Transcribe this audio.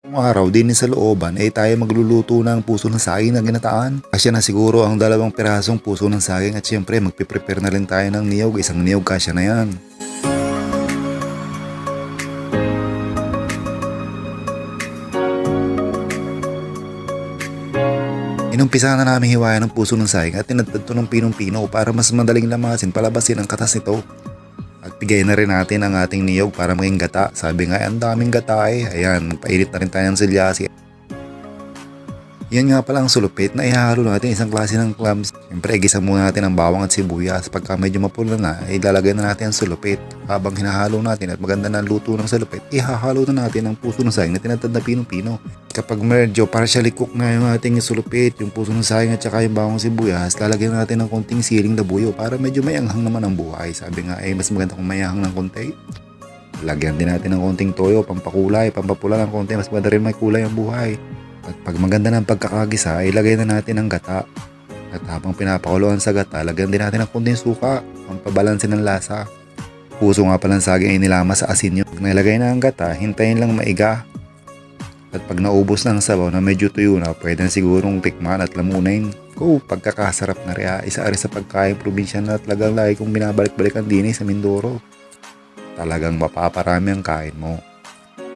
Kung araw din sa looban ay tayo magluluto ng puso ng saging na ginataan. Kasya na siguro ang 2 pirasong puso ng saging at syempre magpiprepare na rin tayo ng niyog. Isang niyog kasya na yan. Inumpisa na namin hiwayan ng puso ng saging at tinadtad to ng pinong-pino para mas madaling lamasin palabasin ang katas nito. At bigay na rin natin ang ating niyog para maging gata. Sabi nga, ang daming gata eh. Ayan, painit na rin tayo ng silyasi. Yan nga pala ang sulupit na ihahalo natin isang klase ng clams. Siyempre, igisa muna natin ang bawang at sibuyas. Pagka medyo mapula na, ilalagay na natin ang sulupit. Habang hinahalo natin at maganda na ang luto ng sulupit, ihahalo na natin ang puso ng saging na tinatad na pinong-pino. Kapag medyo partially cook na yung ating sulupit, yung puso ng saging at saka yung bawang sibuyas, lalagyan natin ng konting siling labuyo para medyo may anghang naman ang buhay. Sabi nga, mas maganda kung may anghang ng konti. Lagyan din natin ng konting toyo, pampakulay, pampapula ng konti, mas maganda rin may kulay ang buhay. At pag maganda ng pagkakagisa, ilagay na natin ang gata. At habang pinapakuluan sa gata, lagyan din natin ng konting suka, pampabalansin ng lasa. Puso nga palang saging ay nilama sa asin yun. Pag nilagay na ang gata, hintayin lang maiga. At pag naubos na ang sabaw na medyo tuyo na, pwede na sigurong tikman at lamunin. Pagkakasarap na rin. Isa rin sa pagkain probinsya na talagang lagi kong binabalik-balikan din sa Mindoro. Talagang mapaparami ang kain mo.